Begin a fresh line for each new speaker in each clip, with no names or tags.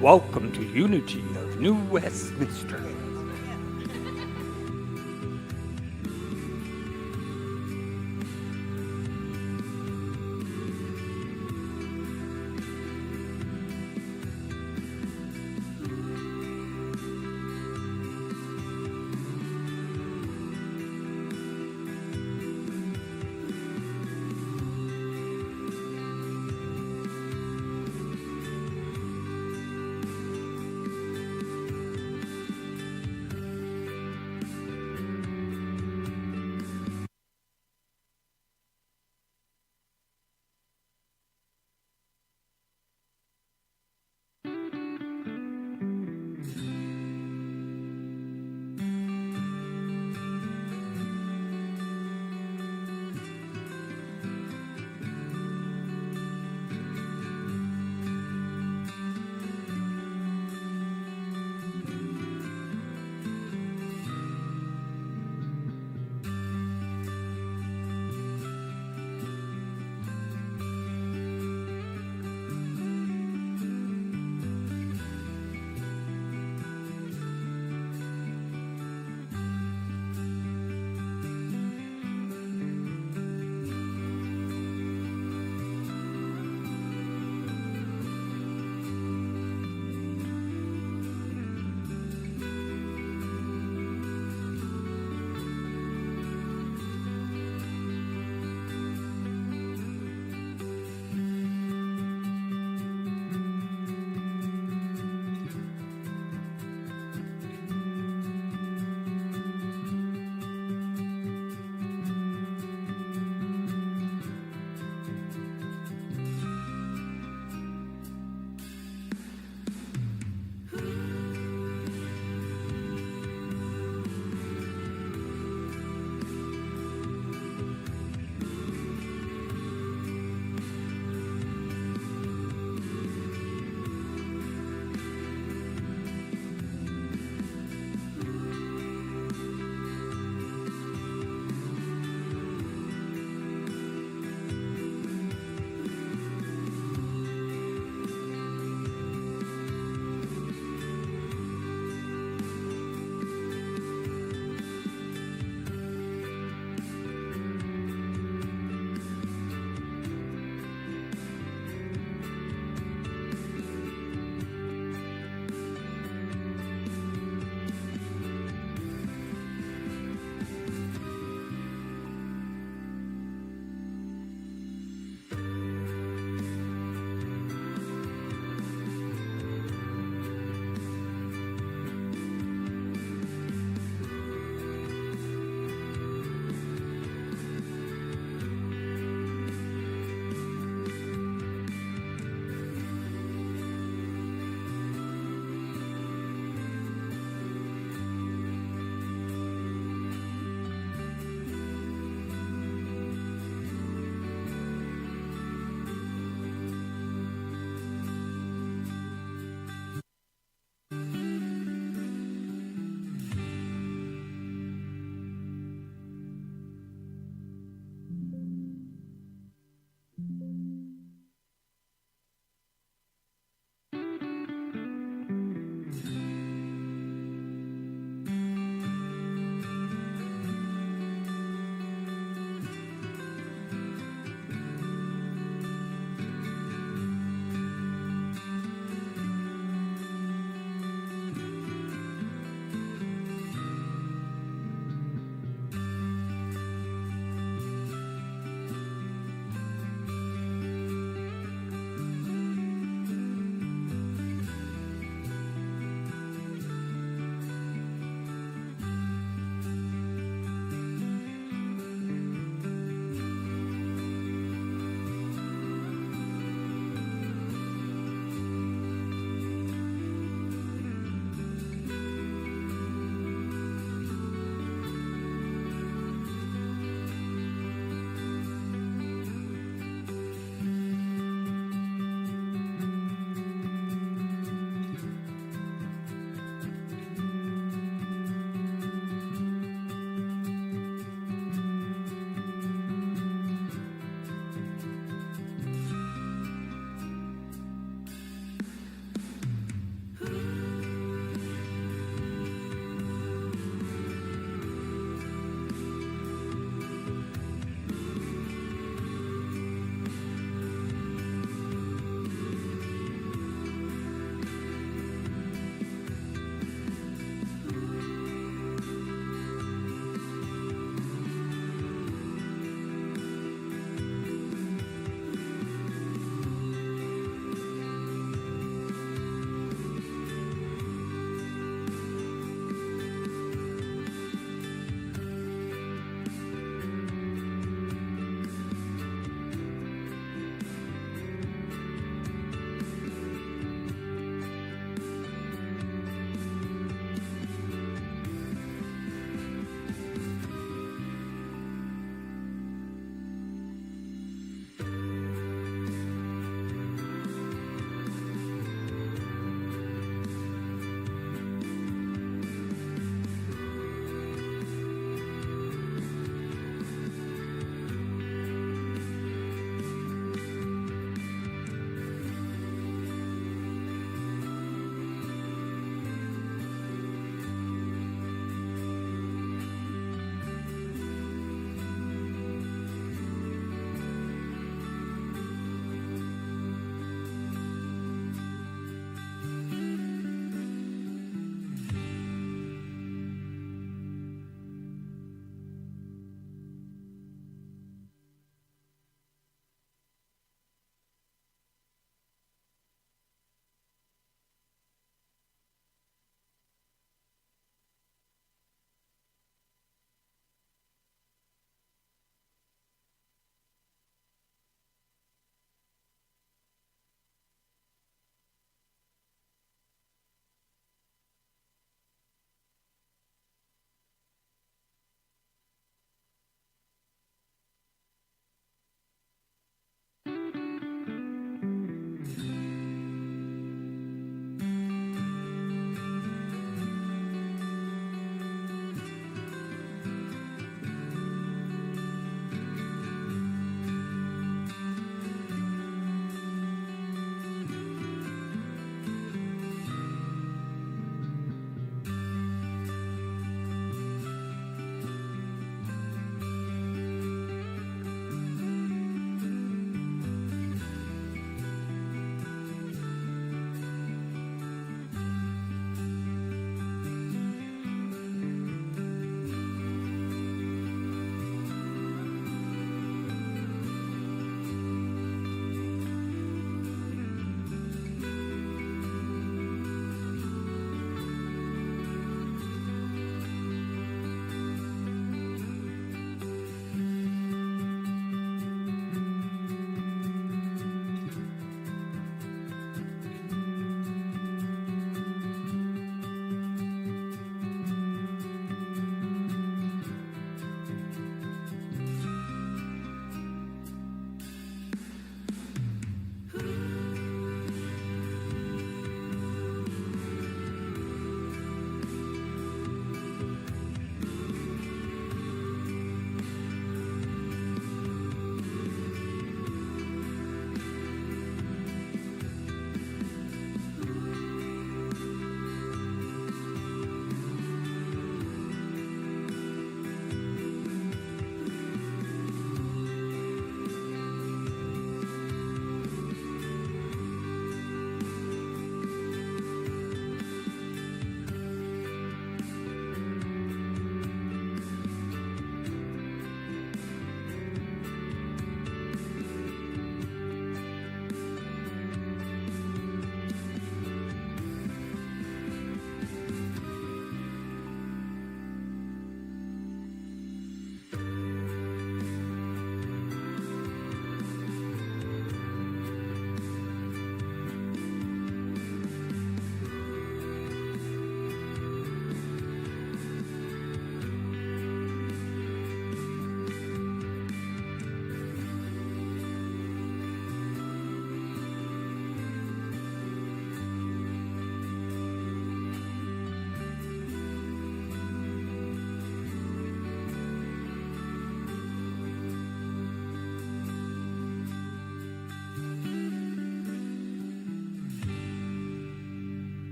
Welcome to Unity of New Westminster.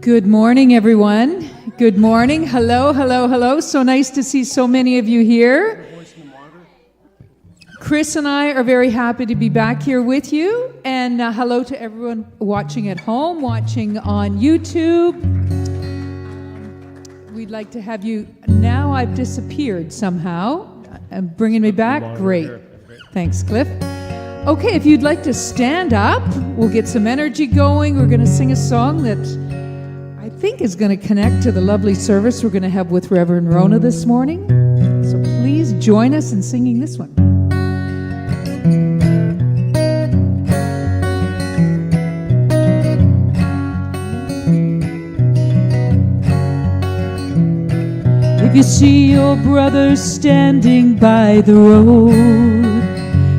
Good morning, everyone. Good morning. Hello, hello, hello. So nice to see so many of you here. Chris and I are very happy to be back here with you. And hello to everyone watching at home, watching on YouTube. We'd like to have you. Now I've disappeared somehow. Bringing me back? Great. Thanks, Cliff. Okay, if you'd like to stand up, we'll get some energy going. We're going to sing a song that I think is going to connect to the lovely service we're going to have with Reverend Rhona this morning. So please join us in singing this one. If you see your brother standing by the road,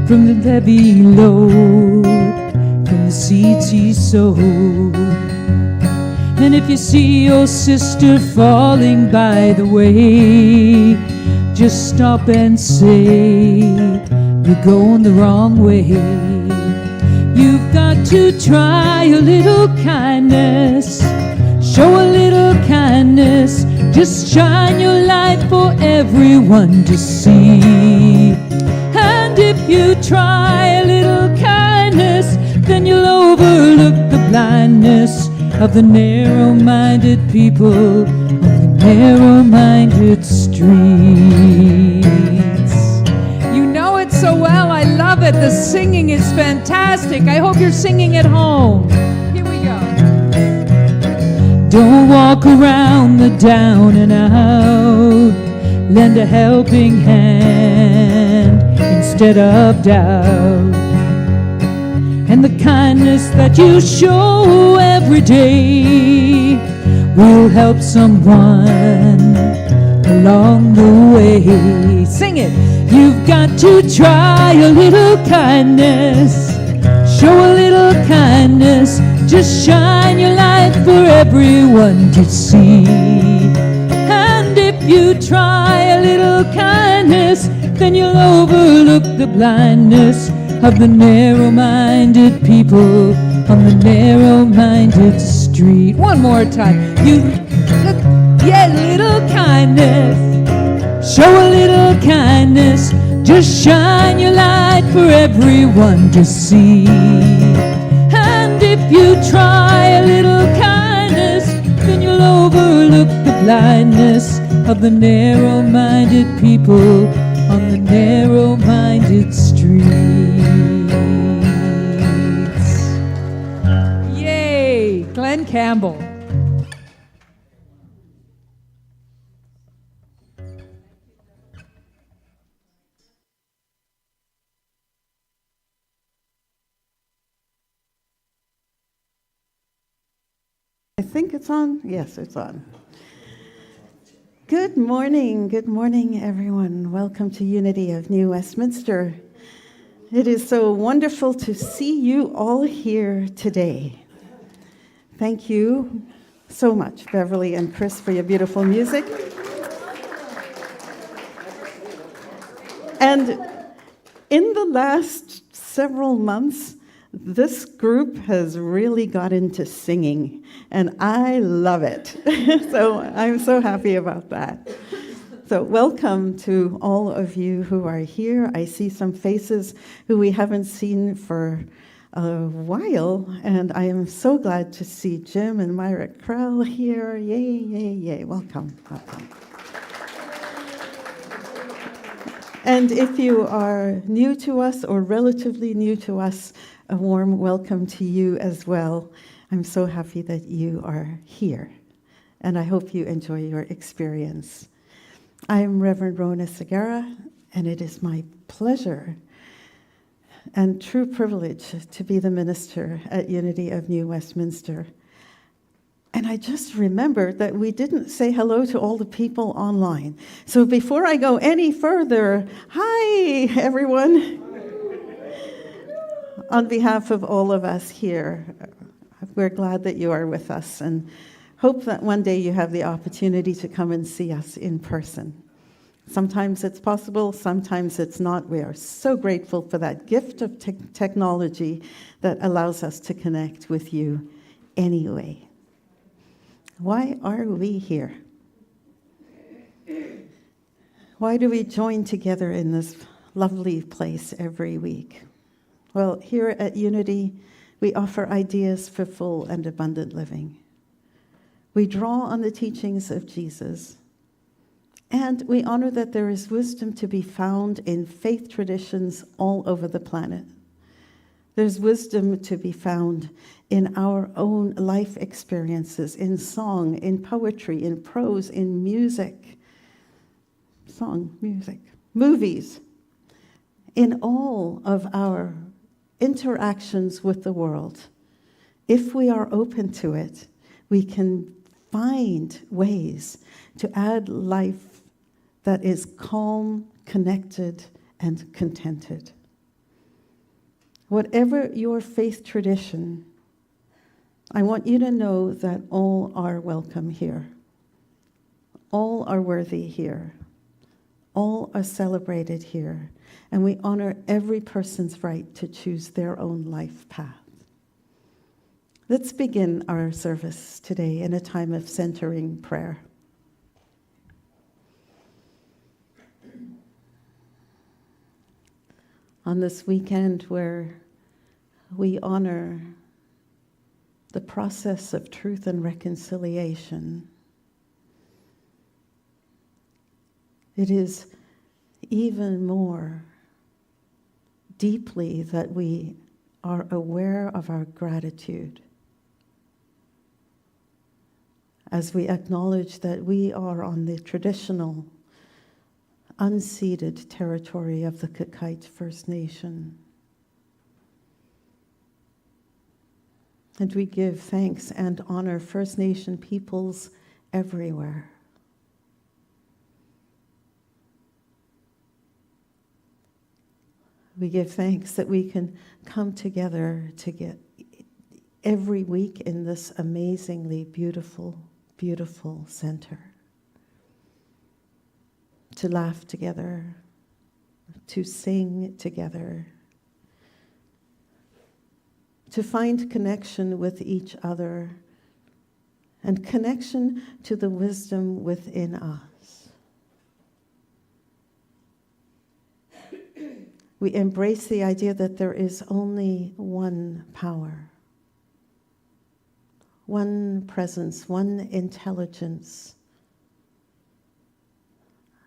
from the heavy load, from the seeds he sowed, and if you see your sister falling by the way, just stop and say, you're going the wrong way. You've got to try a little kindness, show a little kindness, just shine your light for everyone to see. And if you try a little kindness, then you'll overlook the blindness of the narrow-minded people on the narrow-minded streets. You know it so well. I love it. The singing is fantastic. I hope you're singing at home. Here we go. Don't walk around the down and out. Lend a helping hand instead of doubt. And the kindness that you show every day will help someone along the way. Sing it. You've got to try a little kindness, show a little kindness, just shine your light for everyone to see. And if you try a little kindness, then you'll overlook the blindness of the narrow-minded people on the narrow-minded street. One more time. You look, yeah, little kindness, show a little kindness, just shine your light for everyone to see. And if you try a little kindness, then you'll overlook the blindness of the narrow-minded people on the narrow-minded streets. Yay! Glenn Campbell.
I think it's on. Yes, it's on. Good morning, everyone. Welcome to Unity of New Westminster. It is so wonderful to see you all here today. Thank you so much, Beverly and Chris, for your beautiful music. And in the last several months, this group has really got into singing, and I love it. So I'm so happy about that. So welcome to all of you who are here. I see some faces who we haven't seen for a while, and I am so glad to see Jim and Myra Krell here. Yay, yay, yay. Welcome, welcome. And if you are new to us or relatively new to us, a warm welcome to you as well. I'm so happy that you are here, and I hope you enjoy your experience. I am Reverend Rhona Segarra, and it is my pleasure and true privilege to be the minister at Unity of New Westminster. And I just remembered that we didn't say hello to all the people online. So before I go any further, hi, everyone. On behalf of all of us here, we're glad that you are with us and hope that one day you have the opportunity to come and see us in person. Sometimes it's possible, sometimes it's not. We are so grateful for that gift of technology that allows us to connect with you anyway. Why are we here? Why do we join together in this lovely place every week? Well, here at Unity, we offer ideas for full and abundant living. We draw on the teachings of Jesus, and we honor that there is wisdom to be found in faith traditions all over the planet. There's wisdom to be found in our own life experiences, in song, in poetry, in prose, in music, movies, in all of our interactions with the world. If we are open to it, we can find ways to add life that is calm, connected, and contented. Whatever your faith tradition, I want you to know that all are welcome here. All are worthy here. All are celebrated here. And we honor every person's right to choose their own life path. Let's begin our service today in a time of centering prayer. On this weekend where we honor the process of truth and reconciliation, it is even more deeply that we are aware of our gratitude as we acknowledge that we are on the traditional unceded territory of the Kakite First Nation. And we give thanks and honor First Nation peoples everywhere. We give thanks that we can come together to get every week in this amazingly beautiful, beautiful center. To laugh together, to sing together, to find connection with each other and connection to the wisdom within us. We embrace the idea that there is only one power, one presence, one intelligence.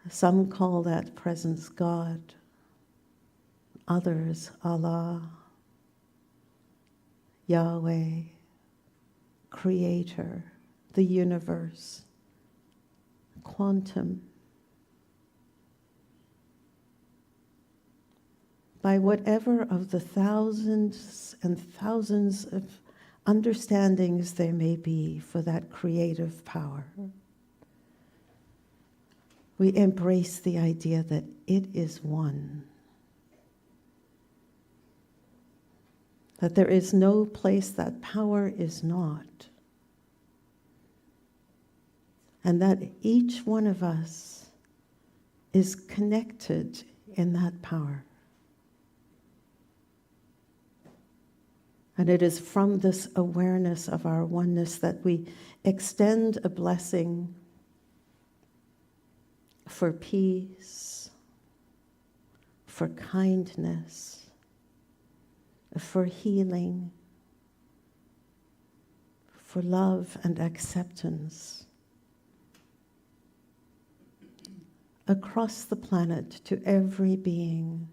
Some call that presence God, others Allah, Yahweh, Creator, the universe, quantum. By whatever of the thousands and thousands of understandings there may be for that creative power, we embrace the idea that it is one. That there is no place that power is not. And that each one of us is connected in that power. And it is from this awareness of our oneness that we extend a blessing for peace, for kindness, for healing, for love and acceptance across the planet to every being.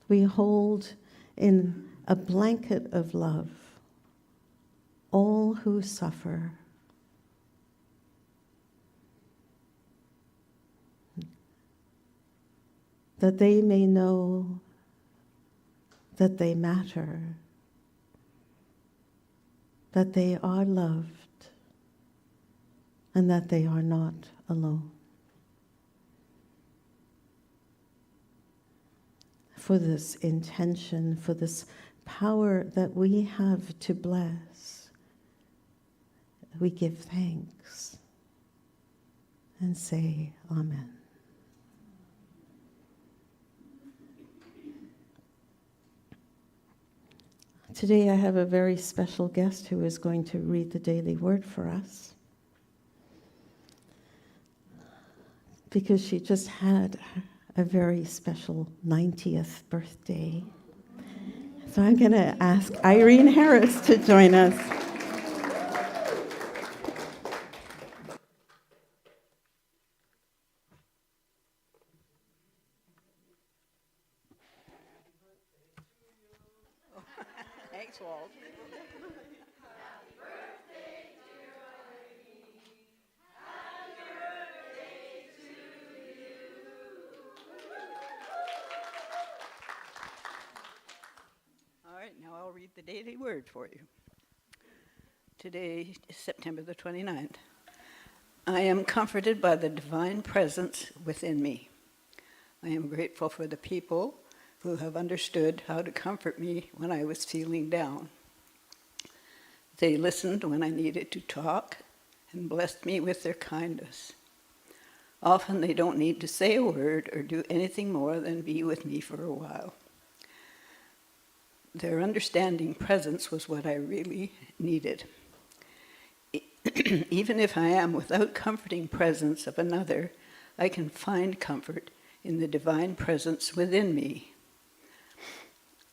We hold in a blanket of love all who suffer, that they may know that they matter, that they are loved, and that they are not alone. For this intention, for this power that we have to bless, we give thanks and say Amen. Today I have a very special guest who is going to read the daily word for us, because she just had a very special 90th birthday. So I'm going to ask Irene Harris to join us.
Thanks, Walt. All right, now I'll read the daily word for you. Today is September the 29th. I am comforted by the divine presence within me. I am grateful for the people who have understood how to comfort me when I was feeling down. They listened when I needed to talk and blessed me with their kindness. Often they don't need to say a word or do anything more than be with me for a while. Their understanding presence was what I really needed. Even if I am without comforting presence of another, I can find comfort in the divine presence within me.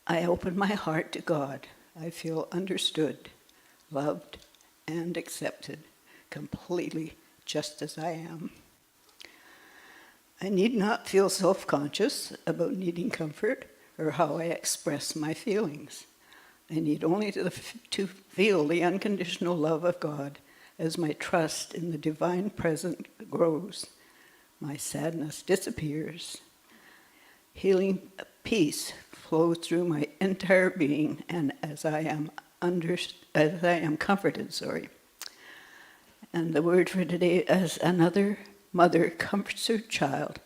I open my heart to God. I feel understood, loved, and accepted completely just as I am. I need not feel self-conscious about needing comfort or how I express my feelings. I need only to feel the unconditional love of God as my trust in the divine presence grows. My sadness disappears. Healing peace flows through my entire being, and as I am comforted. And the word for today, as another mother comforts her child,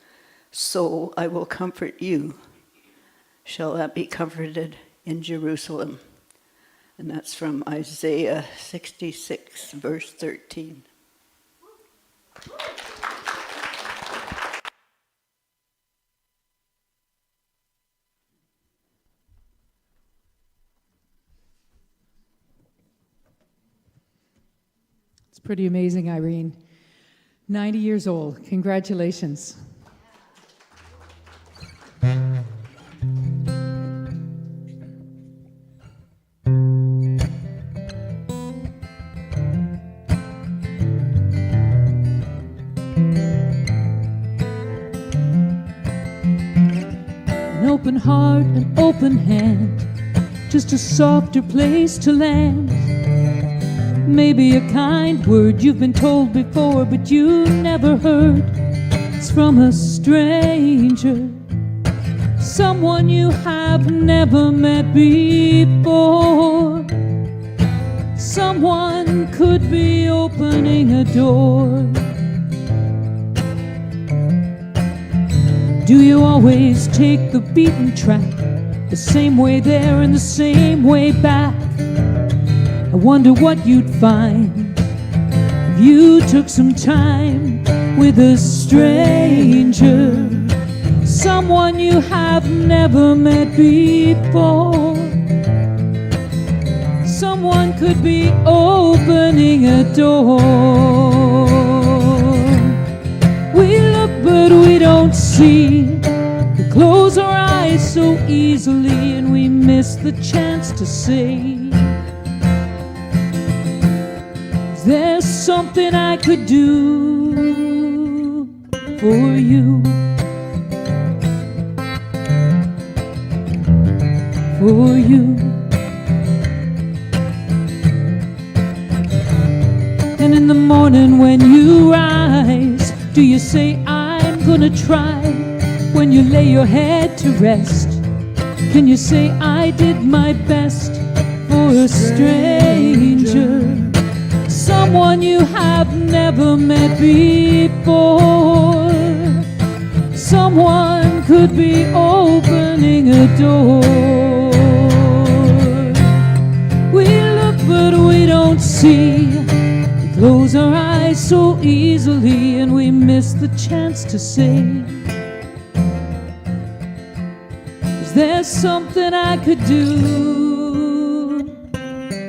so I will comfort you. Shall that be comforted in Jerusalem? And that's from Isaiah 66, verse 13.
It's pretty amazing, Irene. 90 years old. Congratulations. An open heart, an open hand, just a softer place to land. Maybe a kind word you've been told before, but you never heard. It's from a stranger, someone you have never met before. Someone could be opening a door. Do you always take the beaten track, the same way there and the same way back? I wonder what you'd find if you took some time with a stranger, someone you have never met before. Someone could be opening a door. We look but we don't see. We close our eyes so easily and we miss the chance to say, there's something I could do for you, for you. And in the morning when you rise, do you say, I'm gonna try? When you lay your head to rest, can you say, I did my best for a stranger? Someone you have never met before. Someone could be opening a door. We look but we don't see. We close our eyes so easily and we miss the chance to say, is there something I could do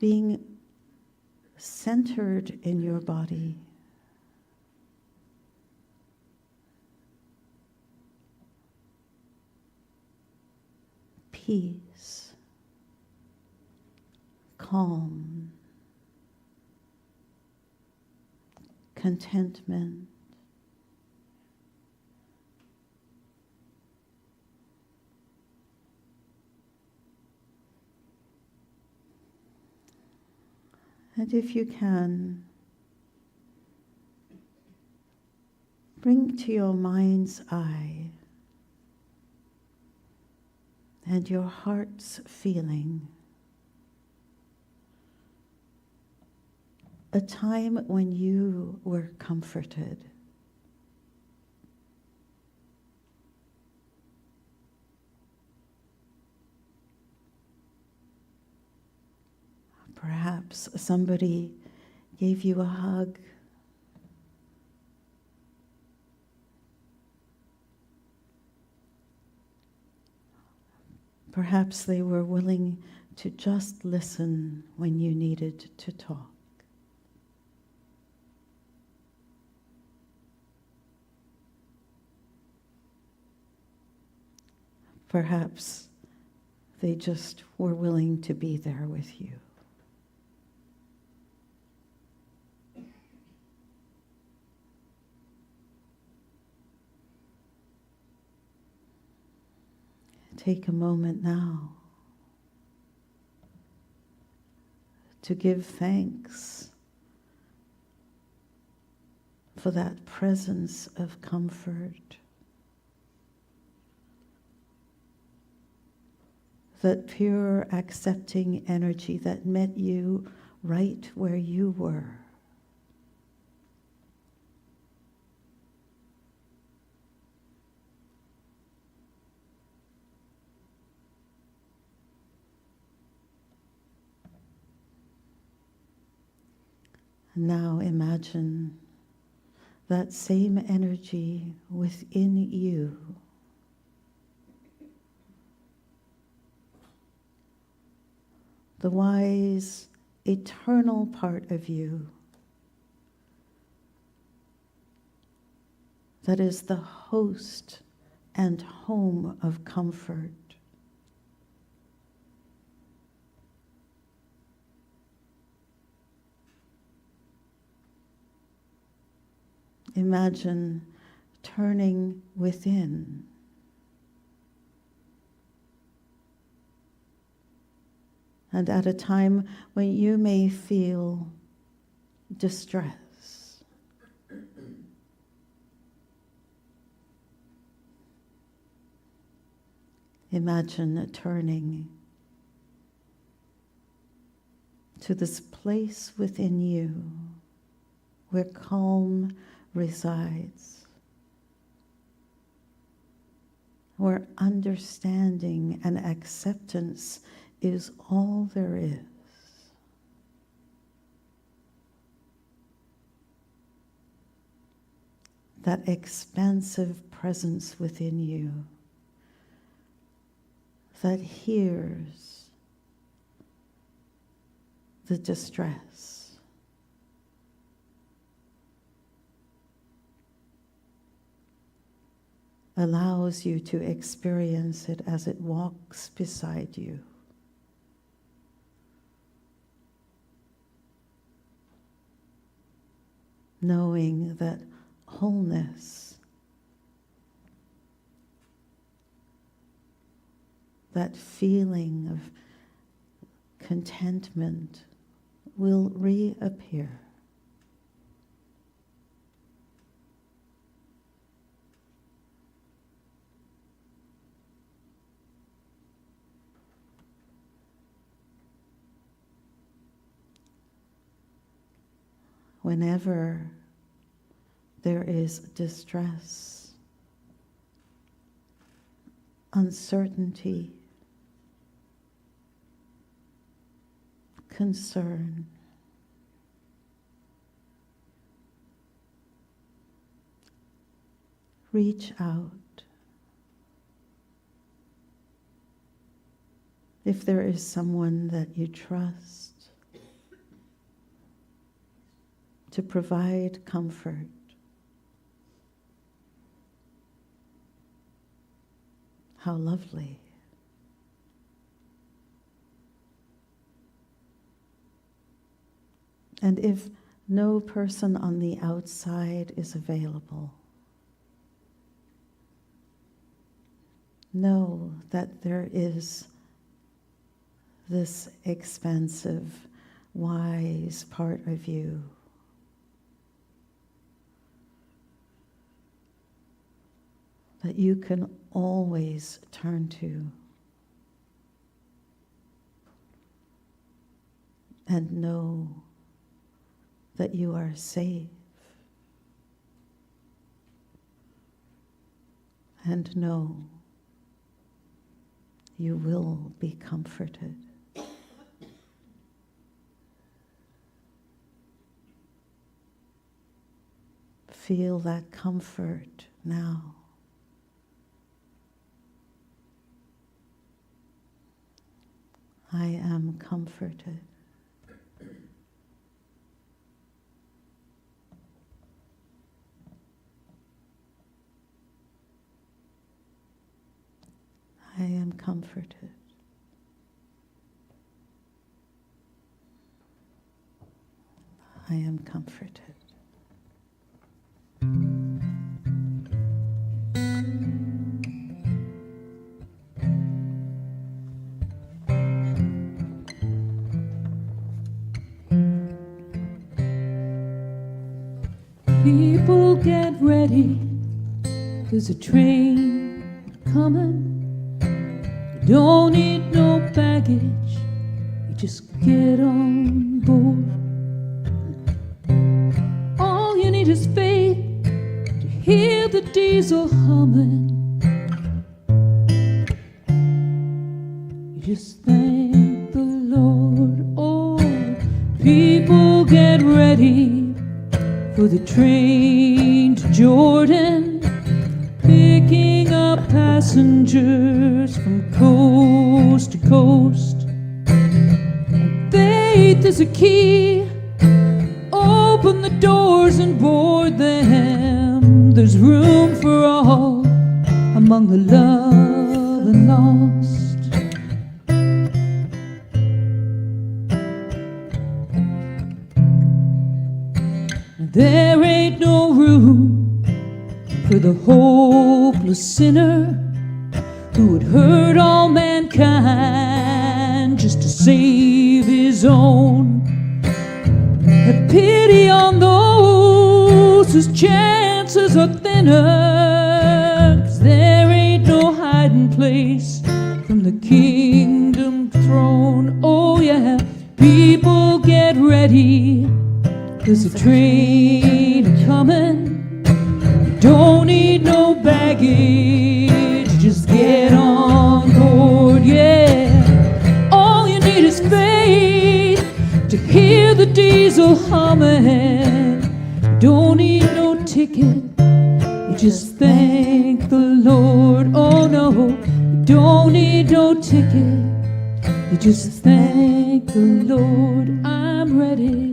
being centered in your body. Peace, calm, contentment, and if you can, bring to your mind's eye and your heart's feeling a time when you were comforted. Perhaps somebody gave you a hug. Perhaps they were willing to just listen when you needed to talk. Perhaps they just were willing to be there with you. Take a moment now to give thanks for that presence of comfort, that pure accepting energy that met you right where you were. Now imagine that same energy within you, the wise, eternal part of you that is the host and home of comfort. Imagine turning within. And at a time when you may feel distress, imagine turning to this place within you where calm resides, where understanding and acceptance is all there is. That expansive presence within you that hears the distress, allows you to experience it as it walks beside you. Knowing that wholeness, that feeling of contentment will reappear. Whenever there is distress, uncertainty, concern, reach out. If there is someone that you trust, to provide comfort. How lovely. And if no person on the outside is available, know that there is this expansive, wise part of you that you can always turn to and know that you are safe and know you will be comforted. Feel that comfort now. I am comforted. I am comforted. I am comforted.
People get ready, there's a train coming. You don't need no baggage, you just get on board. All you need is faith to hear the diesel humming. You just thank the Lord. Oh, people get ready for the train to Jordan, picking up passengers from coast to coast. And faith is a key, open the doors and board them. There's room for all among the love and lost. There ain't no room for the hopeless sinner who would hurt all mankind just to save his own. Have pity on those whose chances are thinner, 'cause there ain't no hiding place from the kingdom throne. Oh yeah, people get ready, there's a train coming. You don't need no baggage, just get on board, yeah. All you need is faith to hear the diesel humming. You don't need no ticket, you just thank the Lord. Oh no, you don't need no ticket, you just thank the Lord. I'm ready.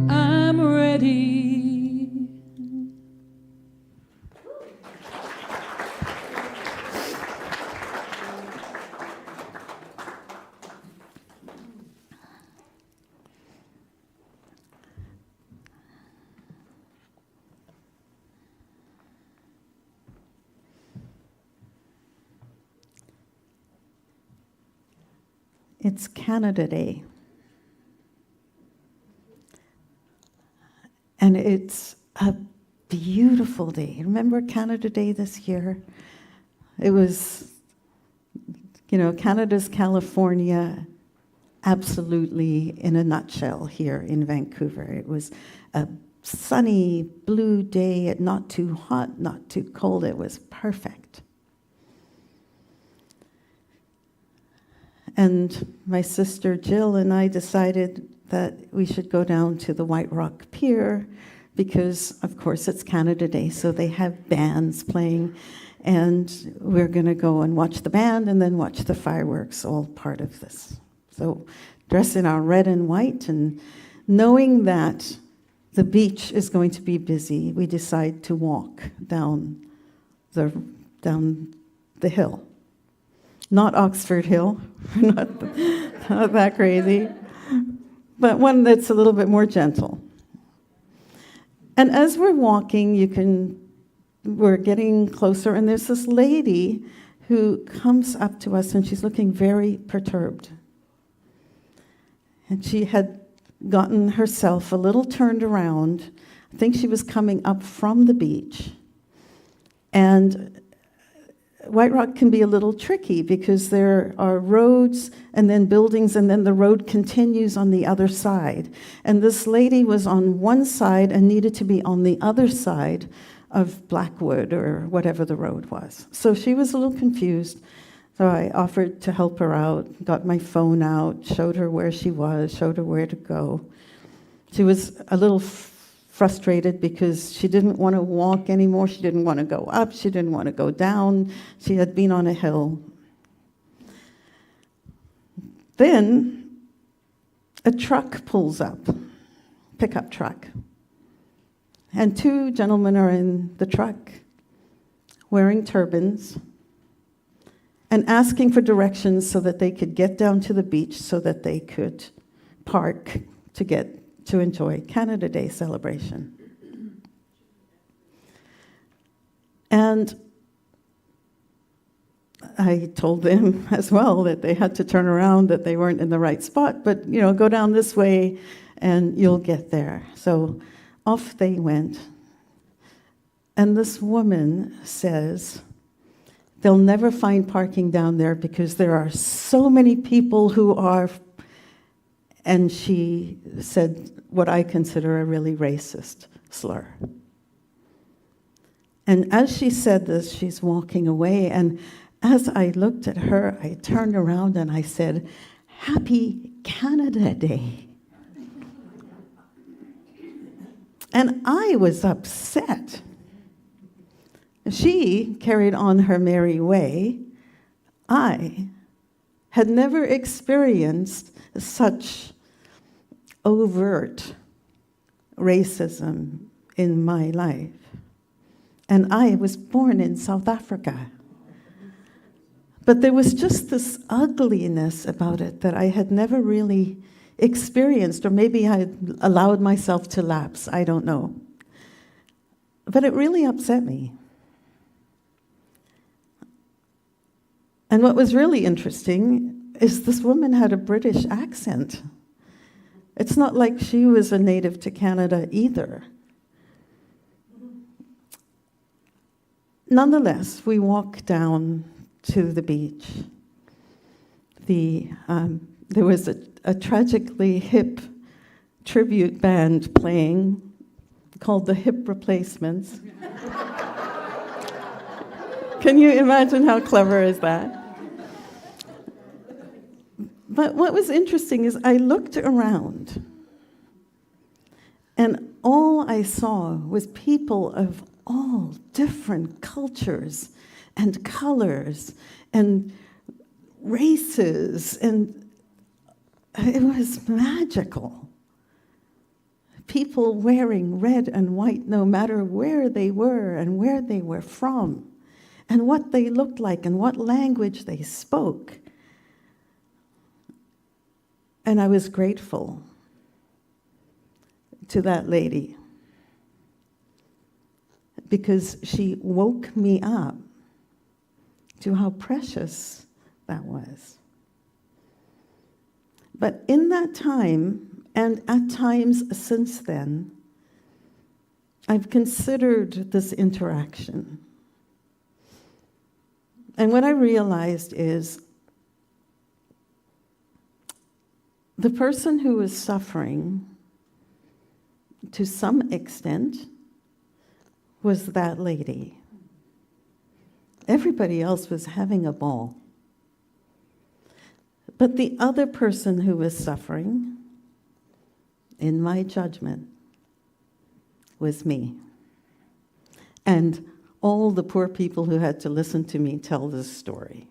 I'm ready.
It's Canada Day. And it's a beautiful day. Remember Canada Day this year? It was, Canada's California, absolutely in a nutshell here in Vancouver. It was a sunny blue day, not too hot, not too cold. It was perfect. And my sister Jill and I decided that we should go down to the White Rock Pier because, of course, it's Canada Day, so they have bands playing, and we're going to go and watch the band and then watch the fireworks, all part of this So dress in our red and white, and knowing that the beach is going to be busy, we decide to walk down the hill. Not Oxford Hill, not that crazy, but one that's a little bit more gentle. And as we're walking, we're getting closer, and there's this lady who comes up to us, and she's looking very perturbed. And she had gotten herself a little turned around. I think she was coming up from the beach. And White Rock can be a little tricky because there are roads and then buildings, and then the road continues on the other side. And this lady was on one side and needed to be on the other side of Blackwood or whatever the road was. So she was a little confused. So I offered to help her out, got my phone out, showed her where she was, showed her where to go. She was a little frustrated because she didn't want to walk anymore. She didn't want to go up. She didn't want to go down. She had been on a hill. Then a truck pulls up, pickup truck. And two gentlemen are in the truck wearing turbans and asking for directions so that they could get down to the beach so that they could park to enjoy Canada Day celebration. And I told them as well that they had to turn around, that they weren't in the right spot, but go down this way and you'll get there. So off they went. And this woman says, they'll never find parking down there because there are so many people who are, and she said what I consider a really racist slur. And as she said this, she's walking away, and as I looked at her, I turned around and I said, "Happy Canada Day." And I was upset. She carried on her merry way. I had never experienced such overt racism in my life. And I was born in South Africa. But there was just this ugliness about it that I had never really experienced, or maybe I had allowed myself to lapse, I don't know. But it really upset me. And what was really interesting is this woman had a British accent. It's not like she was a native to Canada either. Nonetheless, we walk down to the beach. There was a tragically hip tribute band playing called the Hip Replacements. Can you imagine how clever is that? But what was interesting is I looked around, and all I saw was people of all different cultures and colors and races, and it was magical. People wearing red and white no matter where they were and where they were from, and what they looked like and what language they spoke. And I was grateful to that lady because she woke me up to how precious that was. But in that time, and at times since then, I've considered this interaction. And what I realized is the person who was suffering, to some extent, was that lady. Everybody else was having a ball. But the other person who was suffering, in my judgment, was me. And all the poor people who had to listen to me tell this story.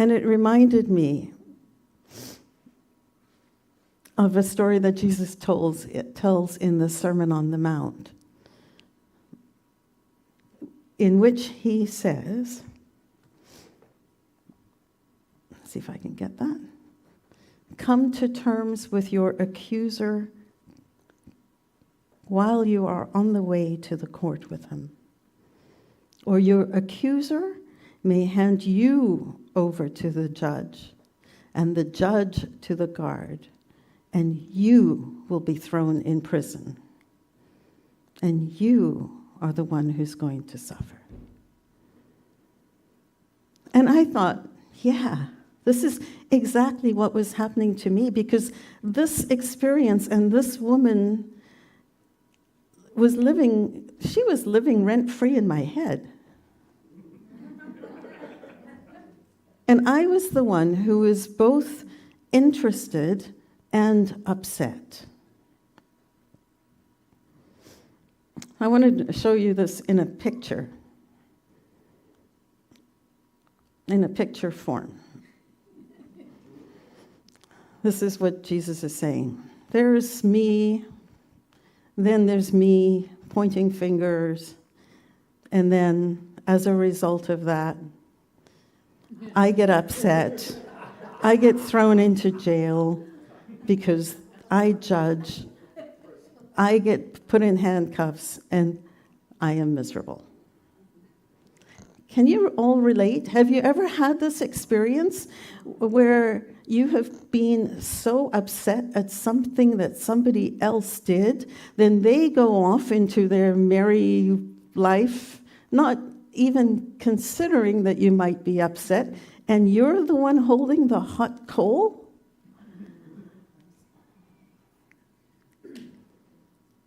And it reminded me of a story that Jesus tells in the Sermon on the Mount, in which he says, let's see if I can get that. Come to terms with your accuser while you are on the way to the court with him. Or your accuser may hand you over to the judge, and the judge to the guard, and you will be thrown in prison. And you are the one who's going to suffer. And I thought, yeah, this is exactly what was happening to me, because this experience and this woman was living rent-free in my head. And I was the one who was both interested and upset. I wanted to show you this in a picture form. This is what Jesus is saying. There's me, then there's me pointing fingers, and then as a result of that, I get upset. I get thrown into jail because I judge. I get put in handcuffs, and I am miserable. Can you all relate? Have you ever had this experience where you have been so upset at something that somebody else did, then they go off into their merry life, not even considering that you might be upset, and you're the one holding the hot coal?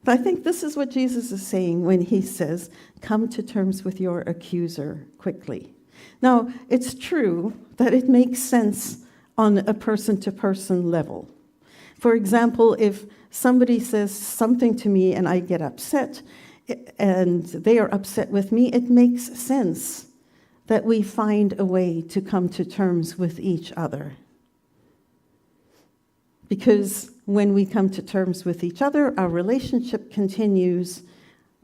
I think this is what Jesus is saying when he says, come to terms with your accuser quickly. Now, it's true that it makes sense on a person-to-person level. For example, if somebody says something to me and I get upset, and they are upset with me, it makes sense that we find a way to come to terms with each other. Because when we come to terms with each other, our relationship continues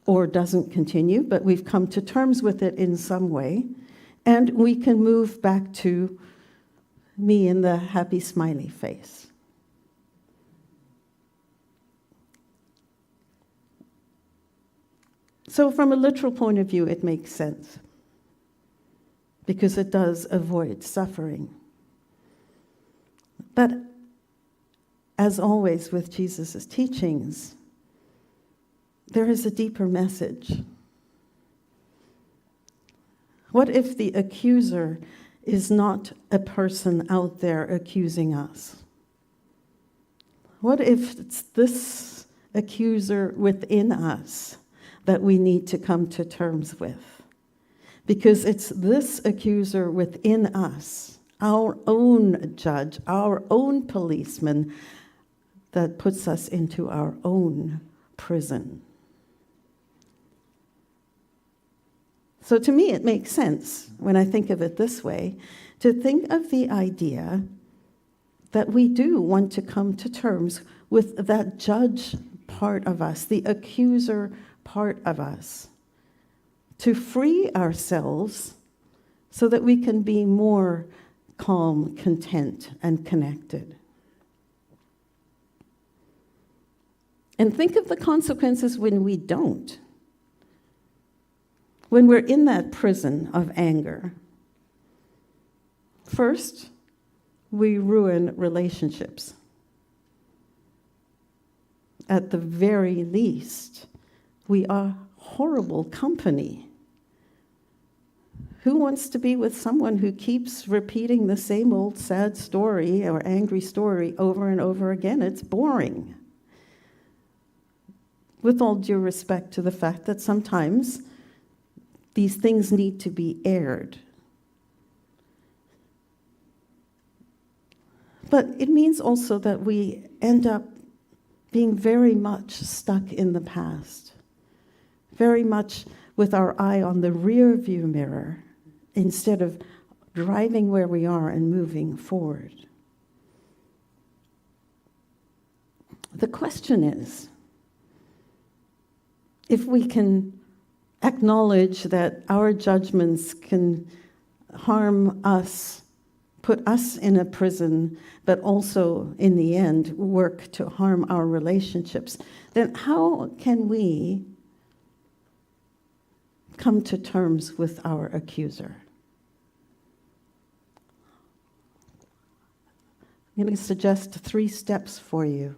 or doesn't continue, but we've come to terms with it in some way, and we can move back to me in the happy smiley face. So from a literal point of view, it makes sense, because it does avoid suffering. But as always with Jesus' teachings, there is a deeper message. What if the accuser is not a person out there accusing us? What if it's this accuser within us that we need to come to terms with? Because it's this accuser within us, our own judge, our own policeman, that puts us into our own prison. So to me, it makes sense, when I think of it this way, to think of the idea that we do want to come to terms with that judge part of us, the accuser part of us, to free ourselves so that we can be more calm, content, and connected. And think of the consequences when we don't. When we're in that prison of anger. First, we ruin relationships. At the very least, we are horrible company. Who wants to be with someone who keeps repeating the same old sad story or angry story over and over again? It's boring. With all due respect to the fact that sometimes these things need to be aired. But it means also that we end up being very much stuck in the past, very much with our eye on the rear view mirror, instead of driving where we are and moving forward. The question is, if we can acknowledge that our judgments can harm us, put us in a prison, but also, in the end, work to harm our relationships, then how can we come to terms with our accuser? I'm going to suggest 3 steps for you.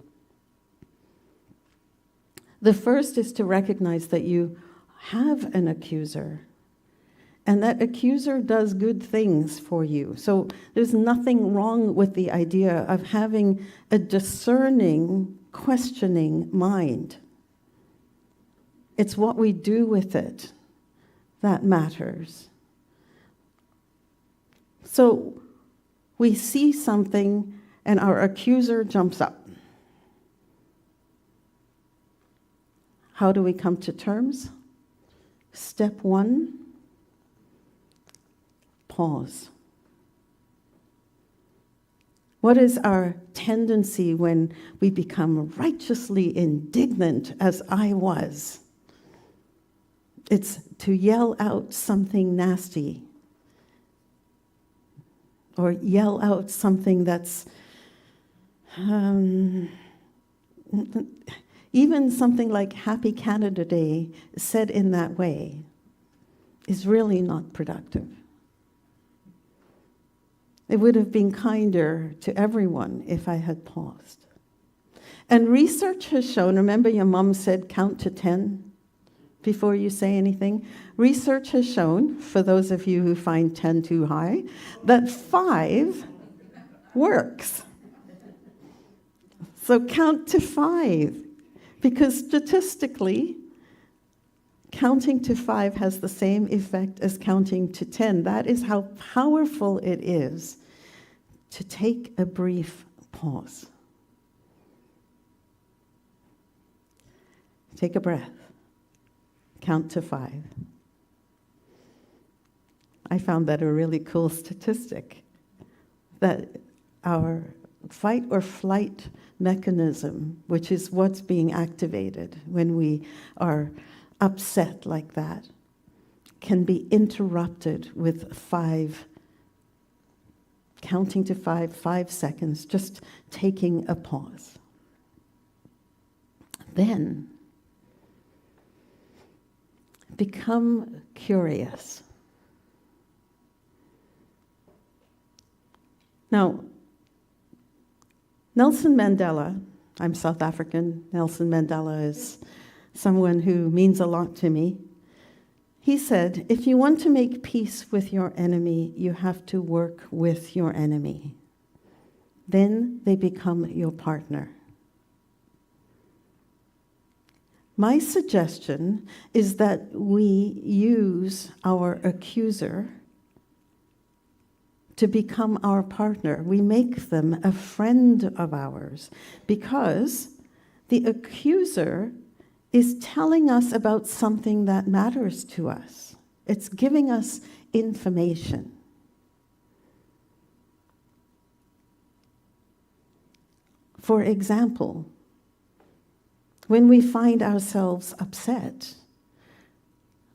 The first is to recognize that you have an accuser, and that accuser does good things for you. So there's nothing wrong with the idea of having a discerning, questioning mind. It's what we do with it that matters. So we see something and our accuser jumps up. How do we come to terms? Step 1, pause. What is our tendency when we become righteously indignant, as I was? It's to yell out something nasty, or yell out something that's even something like Happy Canada Day said in that way is really not productive. It would have been kinder to everyone if I had paused. And research has shown, remember your mom said count to 10 before you say anything? Research has shown, for those of you who find 10 too high, that 5 works. So count to 5. Because statistically, counting to 5 has the same effect as counting to 10. That is how powerful it is to take a brief pause. Take a breath. Count to 5. I found that a really cool statistic, that our fight or flight mechanism, which is what's being activated when we are upset like that, can be interrupted with 5, counting to 5 seconds, just taking a pause. Then, become curious. Now, Nelson Mandela, I'm South African, Nelson Mandela is someone who means a lot to me. He said, if you want to make peace with your enemy, you have to work with your enemy. Then they become your partner. My suggestion is that we use our accuser to become our partner. We make them a friend of ours because the accuser is telling us about something that matters to us. It's giving us information. For example, when we find ourselves upset,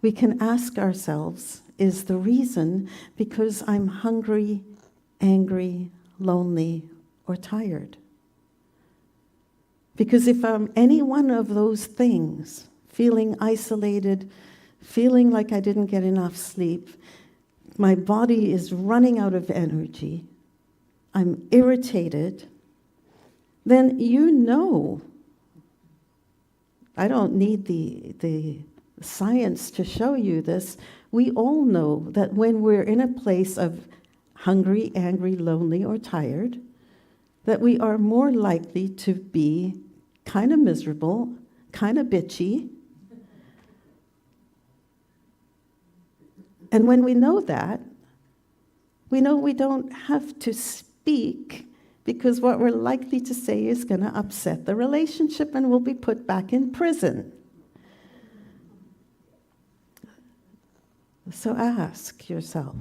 we can ask ourselves, is the reason because I'm hungry, angry, lonely, or tired? Because if I'm any one of those things, feeling isolated, feeling like I didn't get enough sleep, my body is running out of energy, I'm irritated, then you know, I don't need the science to show you this, we all know that when we're in a place of hungry, angry, lonely, or tired, that we are more likely to be kind of miserable, kind of bitchy. And when we know that, we know we don't have to speak because what we're likely to say is going to upset the relationship and we'll be put back in prison. So ask yourself,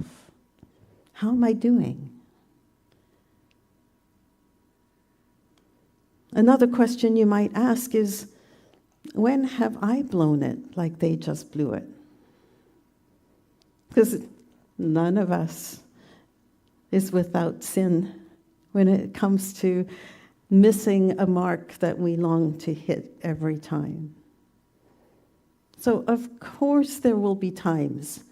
How am I doing? Another question you might ask is, when have I blown it like they just blew it? Because none of us is without sin when it comes to missing a mark that we long to hit every time. So of course there will be times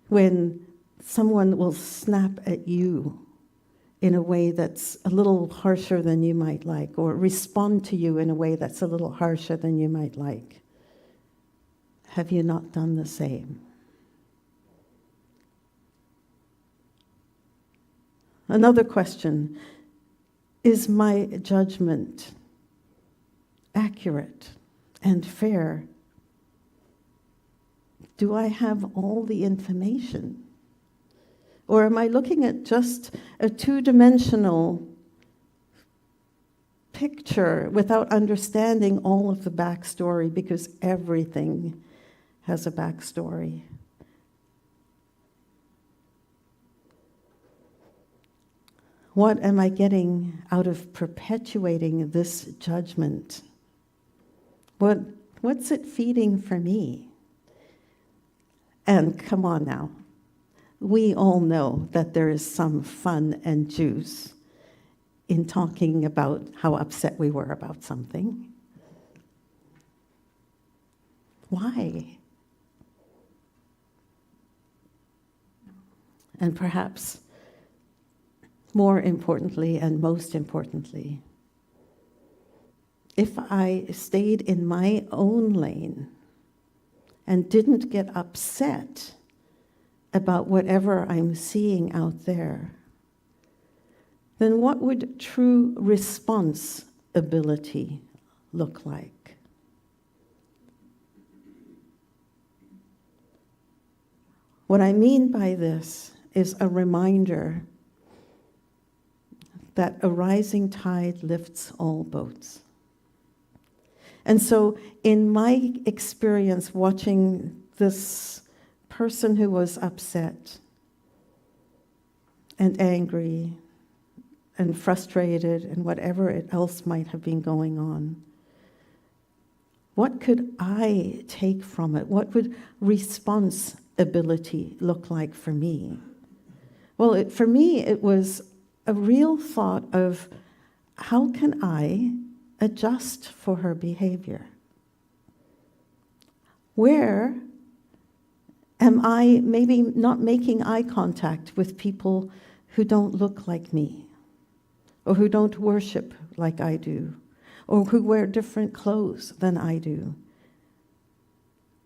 when someone will snap at you in a way that's a little harsher than you might like, or respond to you in a way that's a little harsher than you might like. Have you not done the same? Another question, is my judgment accurate and fair? Do I have all the information? Or am I looking at just a two-dimensional picture without understanding all of the backstory, because everything has a backstory? What am I getting out of perpetuating this judgment? What's it feeding for me? And come on now, we all know that there is some fun and juice in talking about how upset we were about something. Why? And perhaps more importantly and most importantly, if I stayed in my own lane and didn't get upset about whatever I'm seeing out there, then what would true responsibility look like? What I mean by this is a reminder that a rising tide lifts all boats. And so in my experience watching this person who was upset and angry and frustrated and whatever else might have been going on, what could I take from it? What would responsibility look like for me? Well, for me, it was a real thought of, how can I adjust for her behavior? Where am I maybe not making eye contact with people who don't look like me, or who don't worship like I do, or who wear different clothes than I do?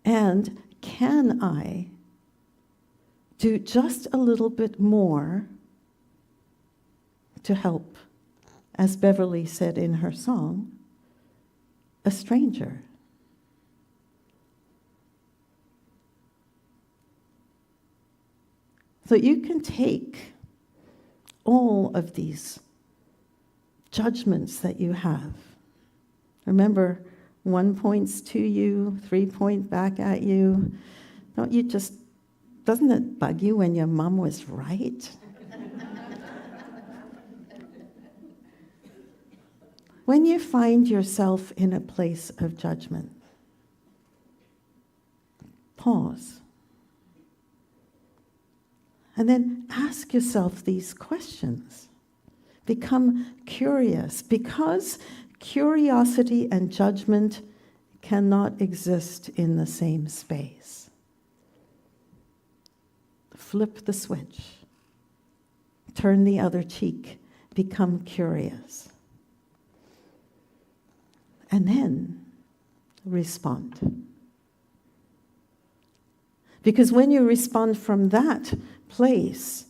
And can I do just a little bit more to help, as Beverly said in her song, a stranger? So you can take all of these judgments that you have. Remember, 1 points to you, 3 point back at you. Doesn't it bug you when your mom was right? When you find yourself in a place of judgment, pause. And then ask yourself these questions. Become curious, because curiosity and judgment cannot exist in the same space. Flip the switch. Turn the other cheek. Become curious. And then respond. Because when you respond from that place,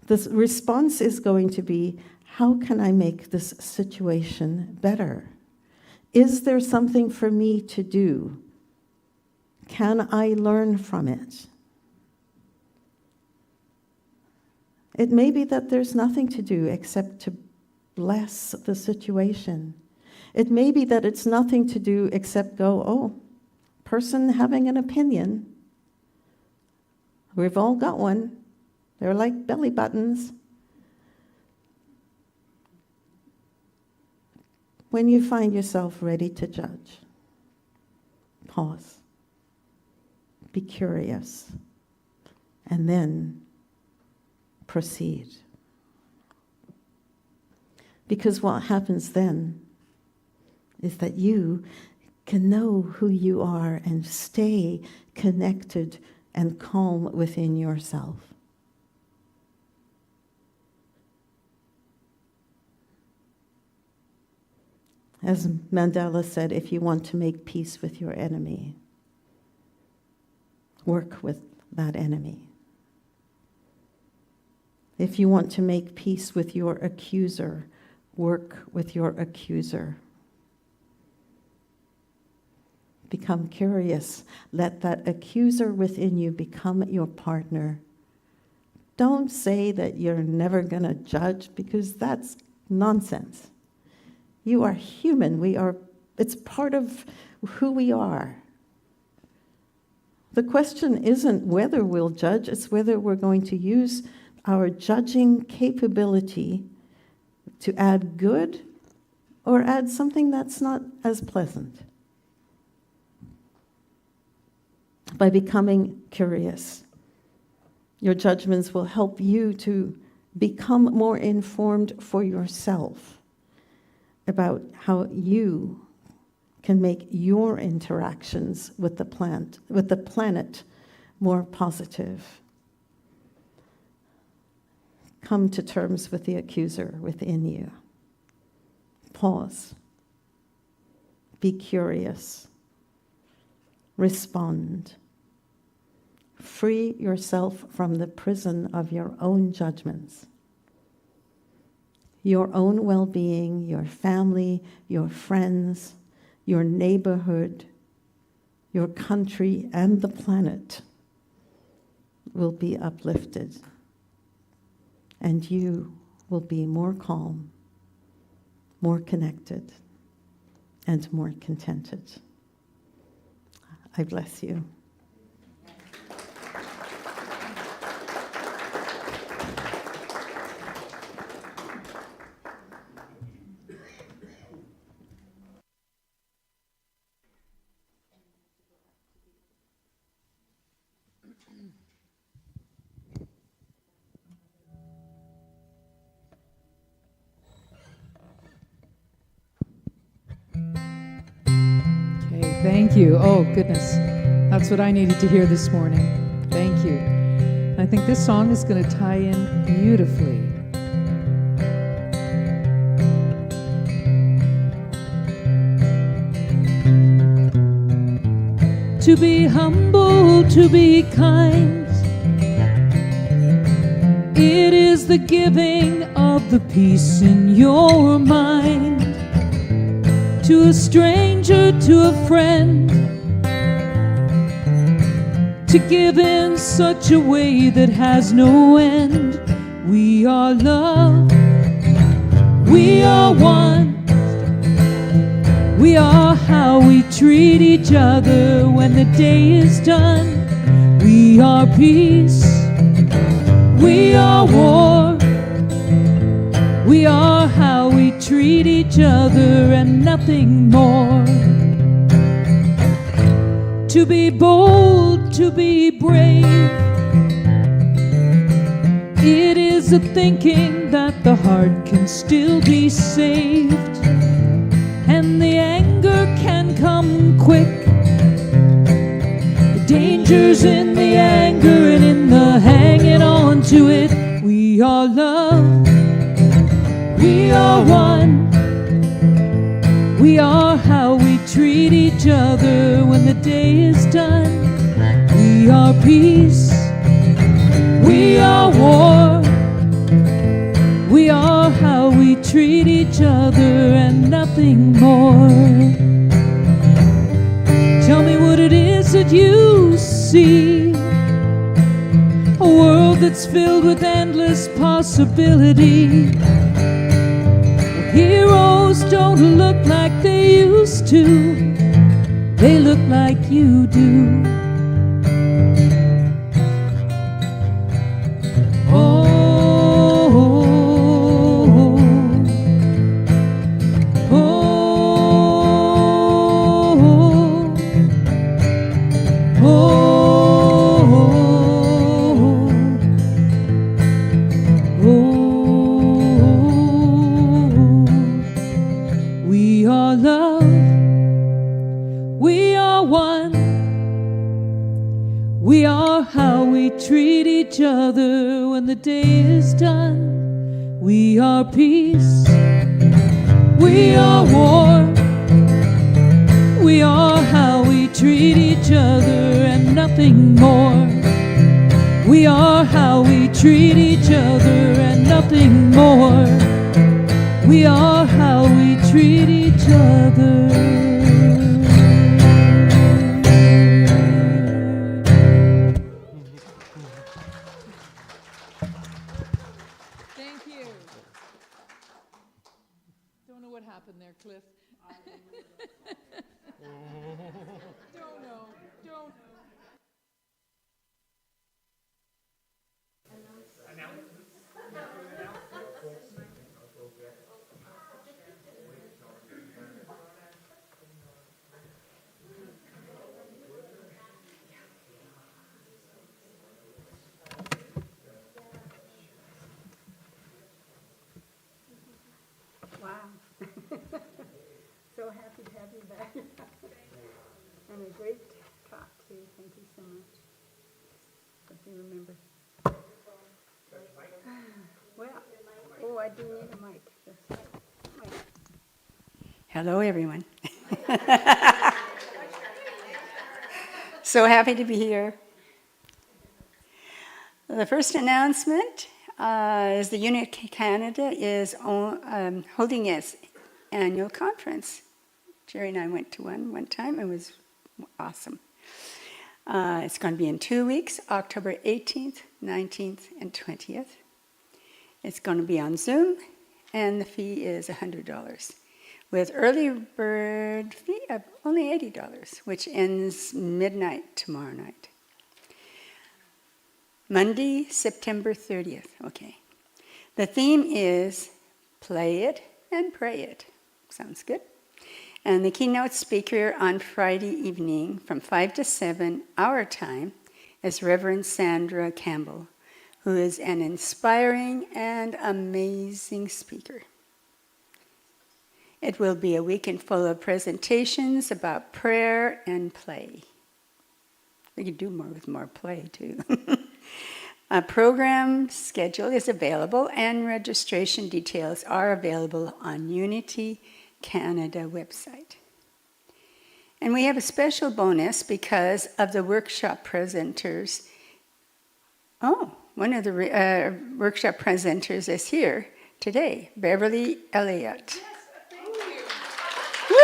the response is going to be, how can I make this situation better? Is there something for me to do? Can I learn from it? It may be that there's nothing to do except to bless the situation. It may be that it's nothing to do except go, oh, person having an opinion. We've all got one. They're like belly buttons. When you find yourself ready to judge, pause, be curious, and then proceed. Because what happens then is that you can know who you are and stay connected and calm within yourself. As Mandela said, if you want to make peace with your enemy, work with that enemy. If you want to make peace with your accuser, work with your accuser. Become curious. Let that accuser within you become your partner. Don't say that you're never going to judge, because that's nonsense. You are human. It's part of who we are. The question isn't whether we'll judge, it's whether we're going to use our judging capability to add good or add something that's not as pleasant. By becoming curious, your judgments will help you to become more informed for yourself about how you can make your interactions with the planet more positive. Come to terms with the accuser within you. Pause. Be curious. Respond. Free yourself from the prison of your own judgments. Your own well-being, your family, your friends, your neighborhood, your country, and the planet will be uplifted. And you will be more calm, more connected, and more contented. I bless you.
Thank you. Oh, goodness. That's what I needed to hear this morning. Thank you. I think this song is going to tie in beautifully. To be humble, to be kind, it is the giving of the peace in your mind. To a stranger, to a friend, to give in such a way that has no end. We are love, we are one, we are how we treat each other when the day is done. We are peace, we are war, we are how we treat each other and nothing more. To be bold, to be brave, it is a thinking that the heart can still be saved, and the anger can come quick. The danger's in the anger and in the hanging on to it. We are love, we are one, we are how we treat each other when the day is done. We are peace, we are war, we are how we treat each other and nothing more. Tell me what it is that you see. A world that's filled with endless possibility. Heroes don't look like they used to. They look like you do. each other when the day is done. We are peace, we are war, we are how we treat each other and nothing more. We are how we treat each other and nothing more. We are how we treat each other. Thank you. Don't know what happened there, Cliff. Don't know.
Wow. So happy to have you back. And a great talk, too. Thank you so much. Hope you remember. Well, I do need a mic. Mic. Hello, everyone. So happy to be here. The first announcement is the Unit Canada is holding its annual conference. Jerry and I went to one time. It was awesome. It's going to be in 2 weeks, October 18th, 19th, and 20th. It's going to be on Zoom, and the fee is $100, with early bird fee of only $80, which ends midnight tomorrow night. Monday, September 30th. Okay. The theme is Play It and Pray It. Sounds good. And the keynote speaker on Friday evening from 5 to 7 our time is Reverend Sandra Campbell, who is an inspiring and amazing speaker. It will be a weekend full of presentations about prayer and play. We could do more with more play, too. A program schedule is available, and registration details are available on Unity Canada website. And we have a special bonus because of the workshop presenters. Oh, one of the workshop presenters is here today, Beverly Elliott.
Yes, thank you.
Woo!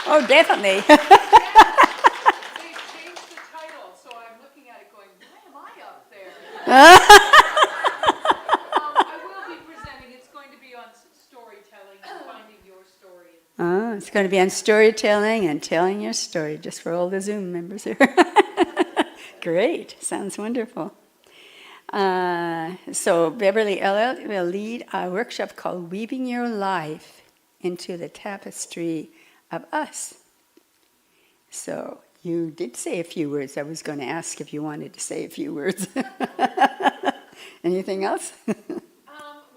Oh, definitely.
They changed the title, so I'm looking at it going, why am I up there? I will be presenting. It's going to be on storytelling and finding your story.
Oh, it's going to be on storytelling and telling your story, just for all the Zoom members here. Great. Sounds wonderful. So Beverly Elliott will lead a workshop called Weaving Your Life into the Tapestry of Us. So you did say a few words. I was going to ask if you wanted to say a few words. Anything else?
Well,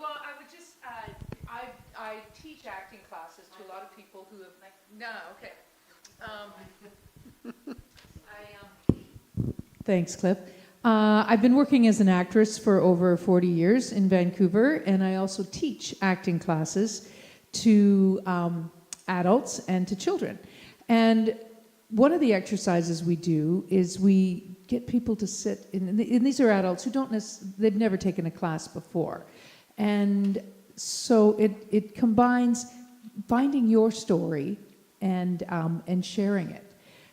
I would just, I teach acting classes to a lot of people who have, okay. Thanks, Cliff. I've been working as an actress for over 40 years in Vancouver, and I also teach acting classes to adults and to children. And one of the exercises we do is we get people to sit, and these are adults who they've never taken a class before. And so it combines finding your story and sharing it.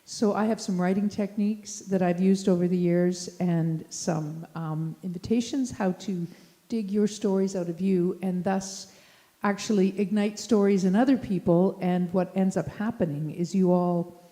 So I have some writing techniques that I've used over the years and some invitations how to dig your stories out of you and thus actually ignite stories in other people. And what ends up happening is you all,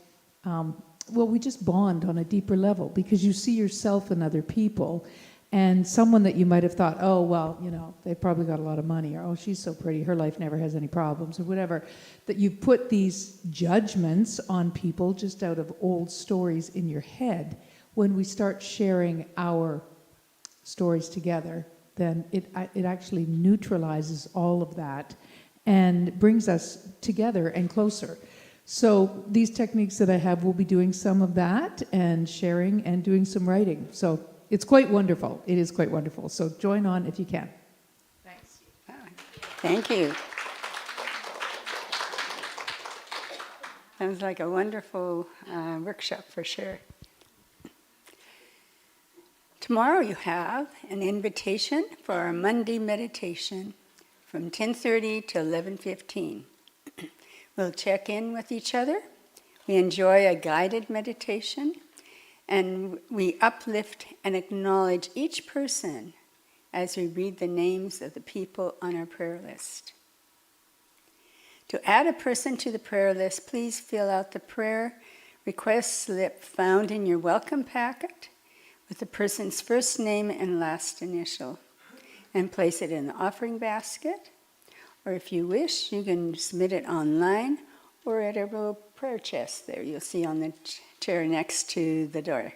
we just bond on a deeper level because you see yourself in other people. And someone that you might have thought, oh, well, they've probably got a lot of money, or oh, she's so pretty, her life never has any problems, or whatever, that you put these judgments on people just out of old stories in your head. When we start sharing our stories together, then it actually neutralizes all of that and brings us together and closer. So these techniques that I have, we'll be doing some of that and sharing and doing some writing. So it's quite wonderful. It is quite wonderful. So join on if you can. Thanks.
Thank you. Sounds like a wonderful workshop for sure. Tomorrow you have an invitation for our Monday meditation from 10:30 to 11:15. We'll check in with each other. We enjoy a guided meditation, and we uplift and acknowledge each person as we read the names of the people on our prayer list. To add a person to the prayer list, please fill out the prayer request slip found in your welcome packet with the person's first name and last initial, and place it in the offering basket. Or if you wish, you can submit it online or at a little prayer chest there you'll see on the chair next to the door.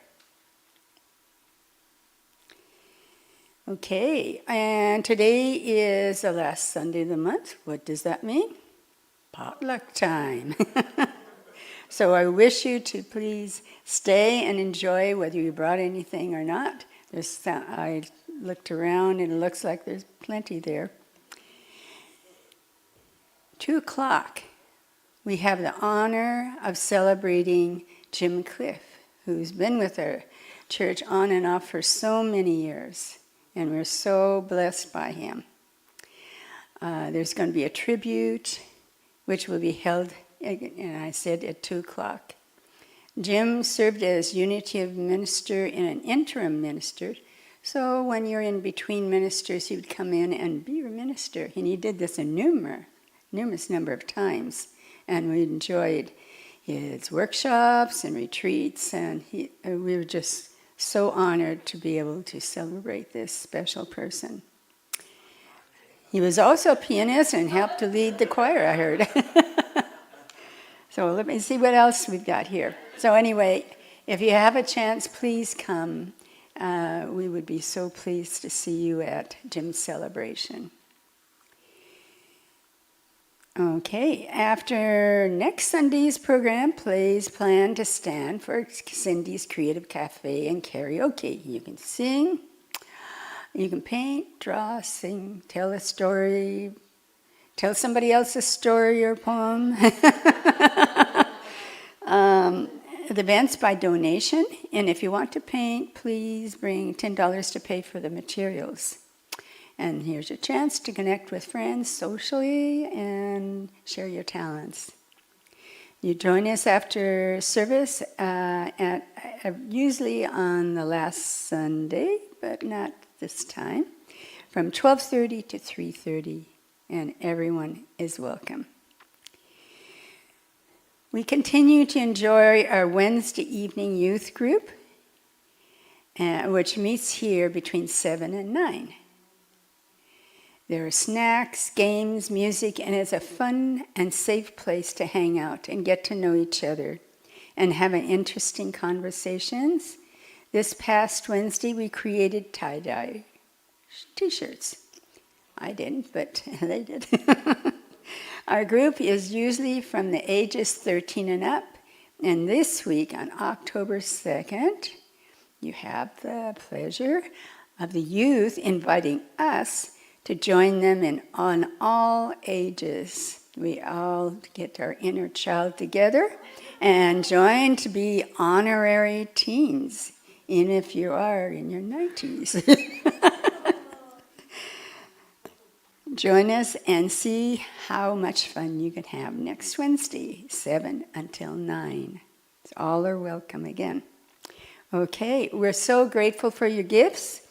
Okay, and today is the last Sunday of the month. What does that mean? Potluck time. So I wish you to please stay and enjoy whether you brought anything or not. I looked around and it looks like there's plenty there. 2:00, we have the honor of celebrating Jim Cliff, who's been with our church on and off for so many years, and we're so blessed by him. There's going to be a tribute, which will be held, and I said, at 2:00. Jim served as unity of minister and an interim minister, so when you're in between ministers, he would come in and be your minister. And he did this a numerous number of times, and we enjoyed his workshops and retreats, and we were just so honored to be able to celebrate this special person. He was also a pianist and helped to lead the choir, I heard. So let me see what else we've got here. So anyway, if you have a chance, please come. We would be so pleased to see you at Jim's celebration. Okay, after next Sunday's program, please plan to stand for Cindy's Creative Cafe and karaoke. You can sing, you can paint, draw, sing, tell a story, tell somebody else a story or poem. The event's by donation, and if you want to paint, please bring $10 to pay for the materials. And here's your chance to connect with friends socially and share your talents. You join us after service usually on the last Sunday, but not this time, from 12:30 to 3:30, and everyone is welcome. We continue to enjoy our Wednesday evening youth group, which meets here between 7 and 9. There are snacks, games, music, and it's a fun and safe place to hang out and get to know each other and have interesting conversations. This past Wednesday, we created tie-dye t-shirts. I didn't, but they did. Our group is usually from the ages 13 and up, and this week on October 2nd, you have the pleasure of the youth inviting us to join them on all ages. We all get our inner child together and join to be honorary teens, even if you are in your 90s. Join us and see how much fun you can have next Wednesday, 7 until 9. All are welcome again. Okay, we're so grateful for your gifts,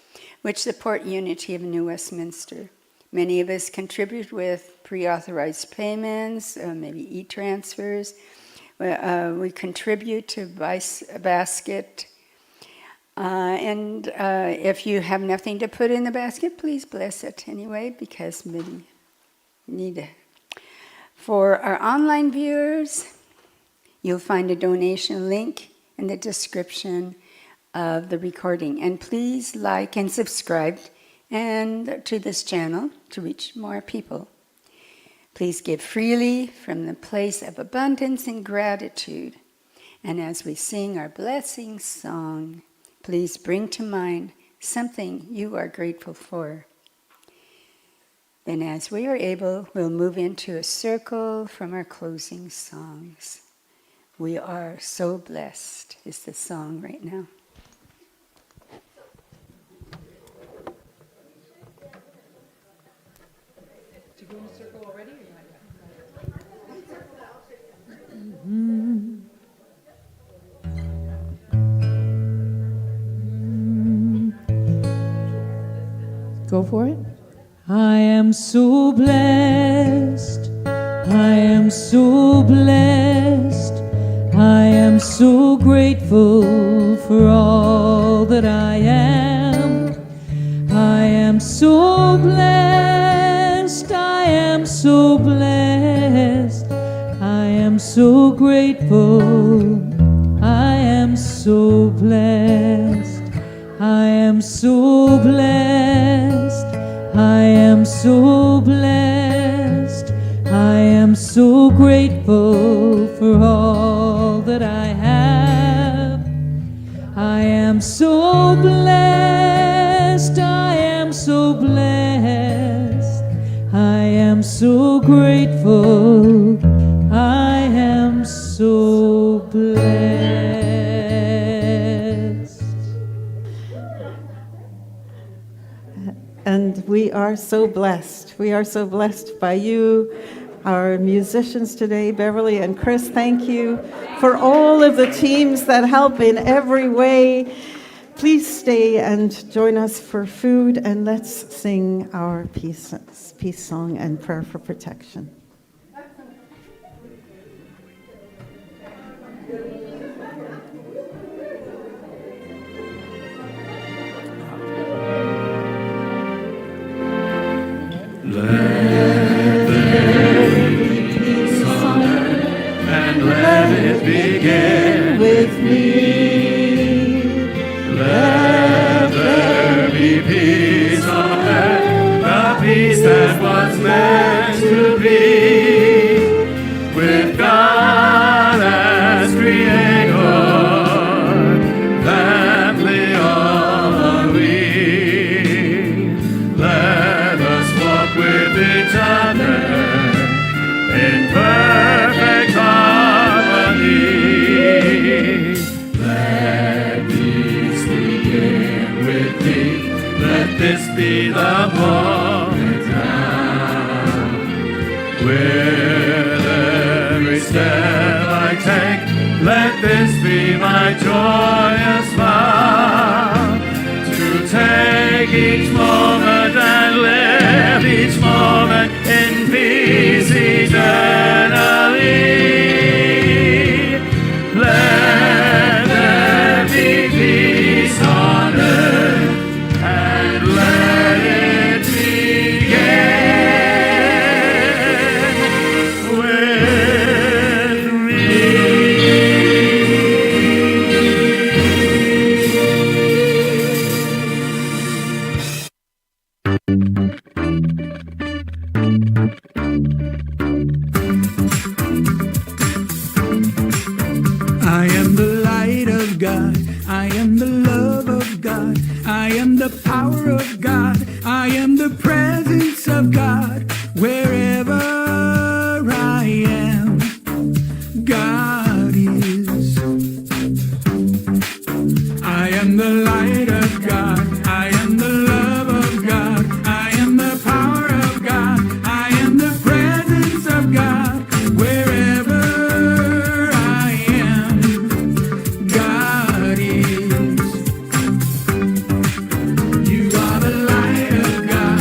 which support Unity of New Westminster. Many of us contribute with pre-authorized payments, maybe e-transfers. We contribute to basket. And if you have nothing to put in the basket, please bless it anyway, because maybe you need it. For our online viewers, you'll find a donation link in the description of the recording. And please like and subscribe to this channel to reach more people. Please give freely from the place of abundance and gratitude. And as we sing our blessing song, please bring to mind something you are grateful for. Then as we are able, we'll move into a circle from our closing songs. We are so blessed is the song right now.
Did you go in a circle already? Or not yet? Go for it. I am so blessed. I am so blessed. I am so grateful for all that I am. I am so blessed. I am so blessed. I am so grateful. I am so blessed. I am so blessed. I am so blessed. I am so grateful for all that I have. I am so blessed. I am so blessed. I am so grateful. I am so blessed.
And we are so blessed. We are so blessed by you, our musicians today, Beverly and Chris. Thank you for all of the teams that help in every way. Please stay and join us for food, and let's sing our peace song and prayer for protection.
Begin with me. Let there be peace on earth, the peace that was meant to be, with God as Creator, family all we. Let us walk with each other in perfect harmony. Let peace begin with me. Let this be the moment now. With every step I take, let this be my joyous vow. To take each moment and live each moment in peace eternally. Let there be peace on earth, and let it begin with me.
I am the light of God. I am the love of God. I am the power of God. I am the presence of God. Wherever I am, God is. I am the light of God. I am the love of God. I am the power of God. I am the presence of God. Wherever I am, God is. You are the light of God.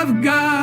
of God.